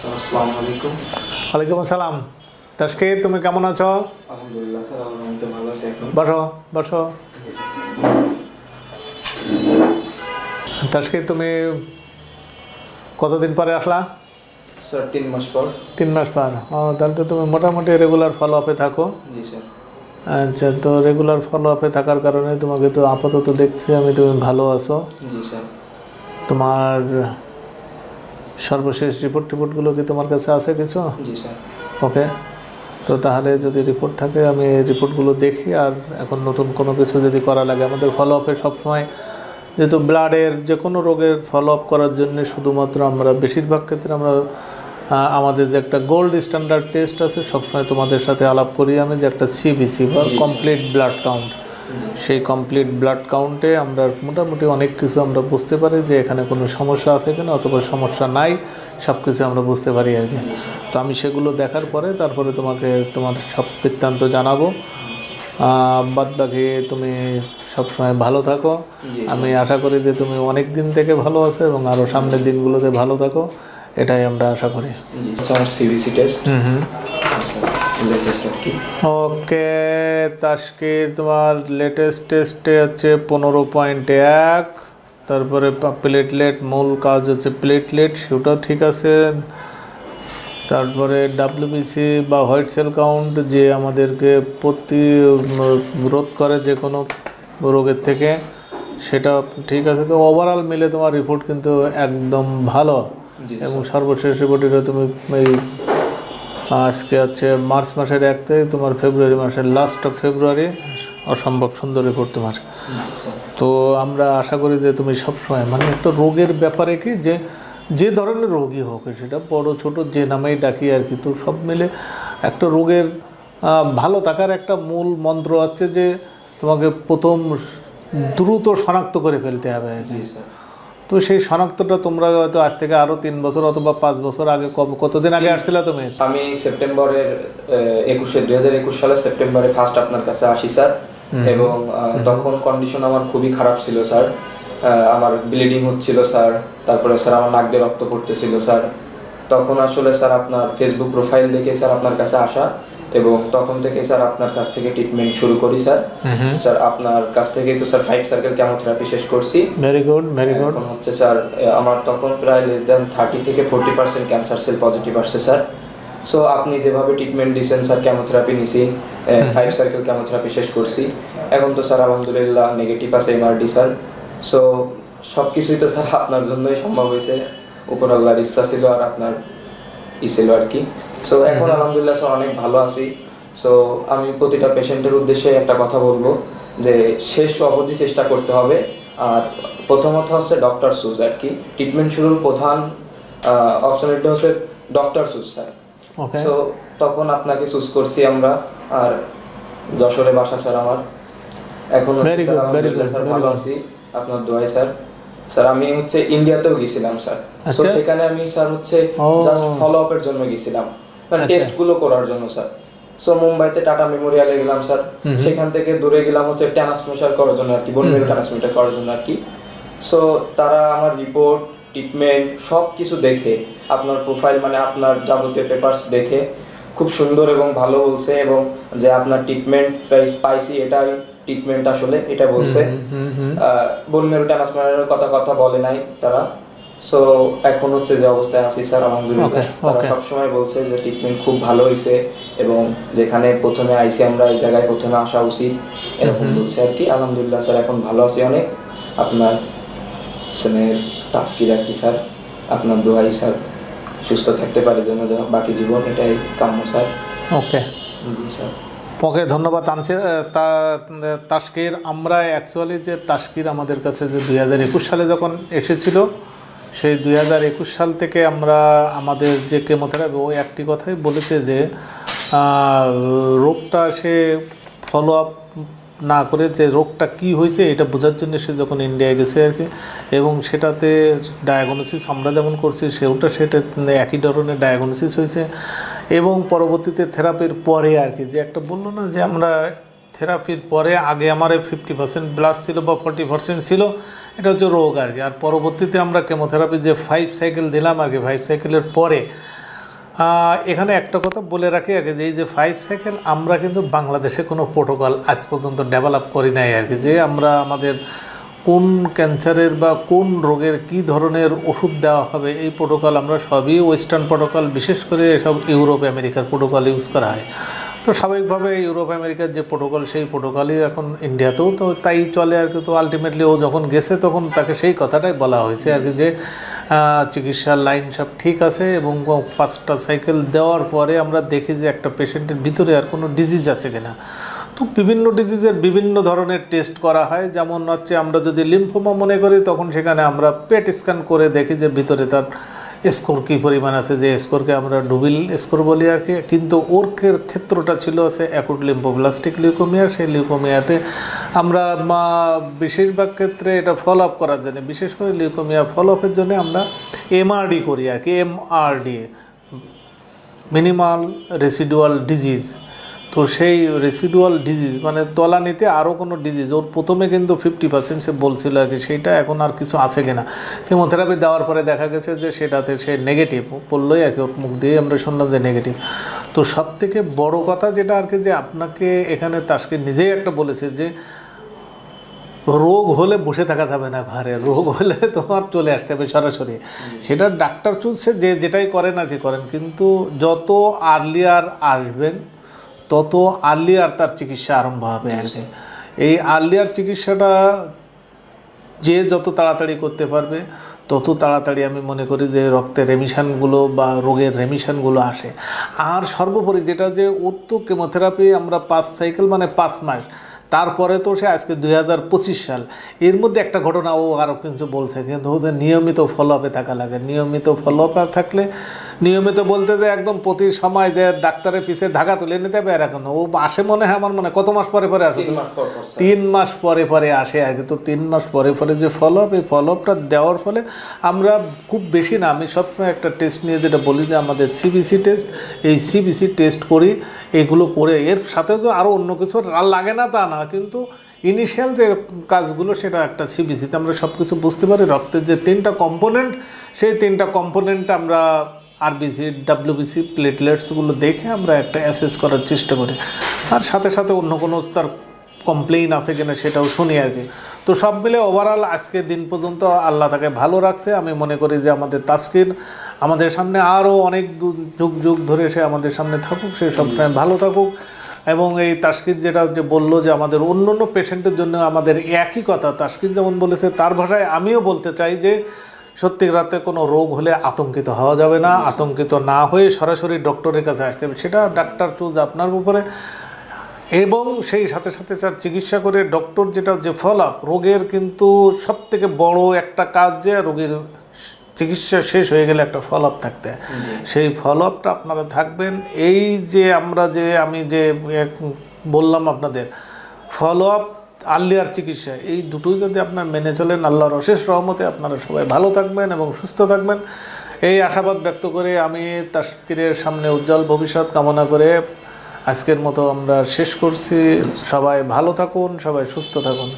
আসসালামু আলাইকুম। ওয়ালাইকুম আসসালাম। তাসকির, তুমি কেমন আছো? আলহামদুলিল্লাহ স্যার, আলহামদুলিল্লাহ ভালো আছি এখন। বসো বসো। তাসকির, তুমি কতদিন পরে আসলা? স্যার 3 মাস পর। 3 মাস পর। তাহলে তো তুমি মোটামুটি রেগুলার ফলো আপে থাকো। জি স্যার। আচ্ছা, তো রেগুলার ফলো আপে থাকার কারণে তোমাকে তো আপাতত দেখছি আমি, তুমি ভালো আছো। জি স্যার। তোমার সর্বশেষ রিপোর্টগুলো কি তোমার কাছে আছে কিছু? জি স্যার। ওকে, তো তাহলে যদি রিপোর্ট থাকে আমি রিপোর্টগুলো দেখি, আর এখন নতুন কোনো কিছু যদি করা লাগে। আমাদের ফলো আপে সবসময় যেহেতু ব্লাডের যে কোনো রোগের ফলো আপ করার জন্য শুধুমাত্র আমরা বেশিরভাগ ক্ষেত্রে আমরা আমাদের যে একটা গোল্ড স্ট্যান্ডার্ড টেস্ট আছে, সবসময় তোমাদের সাথে আলাপ করি আমি, যে একটা সিবিসি বা কমপ্লিট ব্লাড কাউন্ট। সেই কমপ্লিট ব্লাড কাউন্টে আমরা মোটামুটি অনেক কিছু আমরা বুঝতে পারি যে এখানে কোনো সমস্যা আছে কিনা, অথবা সমস্যা নাই, সব কিছু আমরা বুঝতে পারি আর কি। তো আমি সেগুলো দেখার পরে তারপরে তোমাকে তোমার সব বৃত্তান্ত জানাবো। বাদ বাকি তুমি সবসময় ভালো থাকো। আমি আশা করি যে তুমি অনেক দিন থেকে ভালো আছো এবং আরও সামনের দিনগুলোতে ভালো থাকো, এটাই আমরা আশা করি। CBC test. ওকে তাসকির, তোমার লেটেস্ট টেস্টে হচ্ছে 15.1। তারপরে প্লেটলেট, মূল কাজ হচ্ছে প্লেটলেট, সেটাও ঠিক আছে। তারপরে ডাব্লিউবিসি বা হোয়াইট সেল কাউন্ট, যে আমাদেরকে প্রতিরোধ করে যে কোনো রোগের থেকে, সেটা ঠিক আছে। তো ওভারঅল মিলে তোমার রিপোর্ট কিন্তু একদম ভালো। এবং সর্বশেষ রিপোর্টে তুমি এই আজকে হচ্ছে মার্চ মাসের 1 তারিখ, তোমার ফেব্রুয়ারি মাসের লাস্ট অফ ফেব্রুয়ারি, অসম্ভব সুন্দর রিপোর্ট তোমার। তো আমরা আশা করি যে তুমি সবসময় মানে একটা রোগের ব্যাপারে কি, যে ধরনের রোগই হোক, সেটা বড় ছোট যে নামেই ডাকি আর কি, তো সব মিলে একটা রোগের ভালো থাকার একটা মূল মন্ত্র হচ্ছে যে তোমাকে প্রথম দ্রুত শনাক্ত করে ফেলতে হবে আর কি। তো সেই শনাক্তটা তোমরা হয়তো আজ থেকে আরও 3 বছর অথবা 5 বছর আগে, কতদিন আগে আসছিলে তুমি? আমি সেপ্টেম্বরের 2021 সালের সেপ্টেম্বরে ফার্স্ট আপনার কাছে আসি স্যার। এবং তখন কন্ডিশন আমার খুবই খারাপ ছিল স্যার। আমার ব্লিডিং হচ্ছিল স্যার। তারপরে স্যার আমার নাক দিয়ে রক্ত পড়তেছিল স্যার। তখন আসলে স্যার আপনার ফেসবুক প্রোফাইল দেখে স্যার আপনার কাছে আসা, এবং তখন থেকে স্যার আপনার কাছ থেকে ট্রিটমেন্ট শুরু করি স্যার। স্যার আপনার কাছ থেকেই তো স্যার 5 সার্কেল কেমোথেরাপি শেষ করছি। Very good, very good. এখন হচ্ছে স্যার আমার তখন প্রায় লেস দ্যান 30 থেকে 40% ক্যান্সার সেল পজিটিভ আসছে স্যার। সো আপনি যেভাবে ট্রিটমেন্ট দিয়েছেন স্যার, কেমোথেরাপি নিছি, 5 সার্কেল কেমোথেরাপি শেষ করছি। এখন তো স্যার আলহামদুলিল্লাহ নেগেটিভ আছে এমআরডি স্যার। সো সব কিছুই তো স্যার আপনার জন্যই সম্ভব হয়েছে, উপর আল্লাহর ইচ্ছা ছিল আর আপনার ছিল আর কি। সো এখন আলহামদুলিল্লাহ স্যার অনেক ভালো আছি। সো আমি প্রতিটা পেশেন্টের উদ্দেশ্যে একটা কথা বলবো যে শেষ অবধি চেষ্টা করতে হবে। আর প্রথমত হচ্ছে ডক্টর সুজ আর কি, ট্রিটমেন্ট শুরুর প্রধান অপশন এটা হচ্ছে ডক্টর সুজ স্যার। সো তখন আপনাকে চুজ করছি আমরা। আর যশোরে বাসা স্যার আমার। এখন স্যার ভালো আছি আপনার দোয়ায় স্যার। স্যার আমি হচ্ছে ইন্ডিয়াতেও গেছিলাম স্যার। সো সেখানে আমি স্যার হচ্ছে জাস্ট ফলো আপের জন্য গেছিলাম, মানে টেস্ট গুলো করার জন্য স্যার। সো মুম্বাইতে টাটা মেমোরিয়ালে গেলাম স্যার। সেখান থেকে দূরে গেলাম হচ্ছে ট্রান্সমিটার করার জন্য আর কি, বোন মেরু ট্রান্সমিটার করার জন্য আর কি। সো তারা আমার রিপোর্ট, ট্রিটমেন্ট সব কিছু দেখে, আপনার প্রোফাইল মানে আপনার যাবতীয় পেপারস দেখে খুব সুন্দর এবং ভালো বলছে, এবং যে আপনার ট্রিটমেন্ট পাইছি এটাই ট্রিটমেন্ট আসলে এটা বলছে। বোন মেরু ট্রান্সমিটারের কথা বলে নাই তারা। সো এখন হচ্ছে যে অবস্থায় আছি স্যার আলহামদুলিল্লাহ। তারা সবসময় বলছে যে ট্রিটমেন্ট খুব ভালো হয়েছে, এবং যেখানে প্রথমে আইসি আমরা এই জায়গায় প্রথমে আসা উচিত, এরকম বলছে আর কি। আলহামদুলিল্লাহ স্যার এখন ভালো আছি অনেক। আপনার স্নেহের তাসকির আর কি স্যার, আপনার দোয়াই স্যার সুস্থ থাকতে পারে যেন বাকি জীবন, এটাই কাম্য স্যার। ওকে জি স্যার। ওকে, ধন্যবাদ তাসকির। আমরা অ্যাকচুয়ালি যে তাসকির আমাদের কাছে যে 2021 সালে যখন এসেছিল, সেই 2021 সাল থেকে আমরা আমাদের যে কেমোথেরাপি, ও একটি কথাই বলেছে যে রোগটা সে ফলো আপ না করে যে রোগটা কি হয়েছে এটা বোঝার জন্য সে যখন ইন্ডিয়ায় গেছে আর কি, এবং সেটাতে ডায়াগনোসিস আমরা যেমন করছি সেটা একই ধরনের ডায়াগনোসিস হয়েছে। এবং পরবর্তীতে থেরাপির পরে আর কি, যে একটা বললো না যে আমরা থেরাপির পরে আগে আমার 50% ব্লাড ছিল বা 40% ছিল, এটা হচ্ছে রোগ আর কি। আর পরবর্তীতে আমরা কেমোথেরাপি যে 5 সাইকেল দিলাম আর কি, 5 সাইকেলের পরে এখানে একটা কথা বলে রাখি আগে যে এই যে 5 সাইকেল আমরা কিন্তু বাংলাদেশে কোনো প্রোটোকল আজ পর্যন্ত ডেভেলপ করি নাই আর কি, যে আমরা আমাদের কোন ক্যান্সারের বা কোন রোগের কি ধরনের ওষুধ দেওয়া হবে এই প্রোটোকল আমরা সবই ওয়েস্টার্ন প্রোটোকল, বিশেষ করে এসব ইউরোপ আমেরিকার প্রোটোকল ইউজ করা হয়। তো স্বাভাবিকভাবে ইউরোপ আমেরিকার যে প্রোটোকল সেই প্রোটোকলই এখন ইন্ডিয়াতেও তো তাই চলে আর কি। তো আলটিমেটলি ও যখন গেছে তখন তাকে সেই কথাটাই বলা হয়েছে আর কি, যে চিকিৎসার লাইন সব ঠিক আছে এবং 5টা সাইকেল দেওয়ার পরে আমরা দেখি যে একটা পেশেন্টের ভিতরে আর কোনো ডিজিজ আছে কিনা। তো বিভিন্ন ডিজিজের বিভিন্ন ধরনের টেস্ট করা হয়, যেমন হচ্ছে আমরা যদি লিম্ফোমা মনে করি তখন সেখানে আমরা পেট স্ক্যান করে দেখি যে ভিতরে তার স্কোর কী পরিমাণ আছে, যে স্কোরকে আমরা ডুবিল স্কোর বলি আর কি। কিন্তু ওর ক্ষেত্রটা ছিল আছে অ্যাকুট লিম্ফোব্লাস্টিক লিউকোমিয়া। সেই লিউকোমিয়াতে আমরা বেশিরভাগ ক্ষেত্রে এটা ফলো আপ করার জন্য, বিশেষ করে লিউকোমিয়া ফলো আপের জন্য আমরা এমআরডি করি আর কি, এমআরডি মিনিমাল রেসিডুয়াল ডিজিজ। তো সেই রেসিডুয়াল ডিজিজ মানে তলানিতে আরও কোনো ডিজিজ, ওর প্রথমে কিন্তু 50% সে বলছিল আর কি, সেইটা এখন আর কিছু আছে কিনা। কেমোথেরাপি দেওয়ার পরে দেখা গেছে যে সেটাতে সে নেগেটিভ বললোই আর কি, ওর মুখ দিয়ে আমরা শুনলাম যে নেগেটিভ। তো সবথেকে বড় কথা যেটা আর কি, যে আপনাকে এখানে তাসকিন নিজেই একটা বলেছে যে রোগ হলে বসে থাকা যাবে না ঘরে, রোগ হলে তোমার চলে আসতে হবে সরাসরি। সেটা ডাক্তার চুজছে যে যেটাই করেন আর কি করেন, কিন্তু যত আর্লিয়ার আসবেন তত আর্লিয়ার তার চিকিৎসা আরম্ভ হবে আর কি। এই আর্লিয়ার চিকিৎসাটা যে যত তাড়াতাড়ি করতে পারবে তত তাড়াতাড়ি আমি মনে করি যে রক্তের রেমিশানগুলো বা রোগের রেমিশানগুলো আসে। আর সর্বোপরি যেটা যে ওর তো কেমোথেরাপি আমরা 5 সাইকেল মানে 5 মাস, তারপরে তো সে আজকে 2025 সাল, এর মধ্যে একটা ঘটনা ও আরও কিন্তু বলছে, কিন্তু ওদের নিয়মিত ফলো আপে থাকা লাগে। নিয়মিত ফলো আপে থাকলে, নিয়মিত বলতে যে একদম প্রতি সময় যে ডাক্তারের পিছিয়ে ধাগা তুলে নিতে হবে এরকম, ও আসে মনে হয় আমার মনে কত মাস পরে পরে আসে, 3 মাস পরে পরে আসে আর কি। তো 3 মাস পরে পরে যে ফলো আপ, এই ফলো আপটা দেওয়ার ফলে আমরা খুব বেশি না, আমি সবসময় একটা টেস্ট নিয়ে যেটা বলি যে আমাদের সিবিসি টেস্ট, এই সিবিসি টেস্ট করি, এগুলো করে এর সাথে তো আরও অন্য কিছু লাগে না তা না, কিন্তু ইনিশিয়াল যে কাজগুলো সেটা একটা সিবিসিতে আমরা সব কিছু বুঝতে পারি। রক্তের যে 3টা কম্পোনেন্ট, সেই 3টা কম্পোনেন্ট আমরা আরবিসি, ডাব্লিউবিসি, প্লেটলেটসগুলো দেখে আমরা একটা অ্যাসেস করার চেষ্টা করি। আর সাথে সাথে অন্য কোনো তার কমপ্লেইন আছে কিনা সেটাও শুনি আর কি। তো সব মিলে ওভারঅল আজকে দিন পর্যন্ত আল্লাহ তাকে ভালো রাখছে। আমি মনে করি যে আমাদের তাসকিন আমাদের সামনে আরও অনেক যুগ যুগ ধরে সে আমাদের সামনে থাকুক, সে সবসময় ভালো থাকুক। এবং এই তাসকিন যেটা যে বললো যে আমাদের অন্য অন্য পেশেন্টের জন্য আমাদের একই কথা, তাসকিন যেমন বলেছে তার ভাষায় আমিও বলতে চাই যে সত্যিকারাতে কোনো রোগ হলে আতঙ্কিত হওয়া যাবে না, আতঙ্কিত না হয়ে সরাসরি ডক্টরের কাছে আসতে হবে, সেটা ডাক্তার চুজ আপনার উপরে। এবং সেই সাথে সাথে তার চিকিৎসা করে ডক্টর যেটা যে ফলো আপ, রোগের কিন্তু সবথেকে বড় একটা কাজ যে রোগীর চিকিৎসা শেষ হয়ে গেলে একটা ফলো আপ থাকতে, সেই ফলো আপটা আপনারা থাকবেন। এই যে আমরা যে আমি যে বললাম আপনাদের ফলো আপ, আর্লিয়ার চিকিৎসা, এই দুটোই যদি আপনার মেনে চলেন আল্লাহর অশেষ রহমতে আপনারা সবাই ভালো থাকবেন এবং সুস্থ থাকবেন, এই আশাবাদ ব্যক্ত করে আমি তাসকিনের সামনে উজ্জ্বল ভবিষ্যৎ কামনা করে আজকের মতো আমরা শেষ করছি। সবাই ভালো থাকুন, সবাই সুস্থ থাকুন।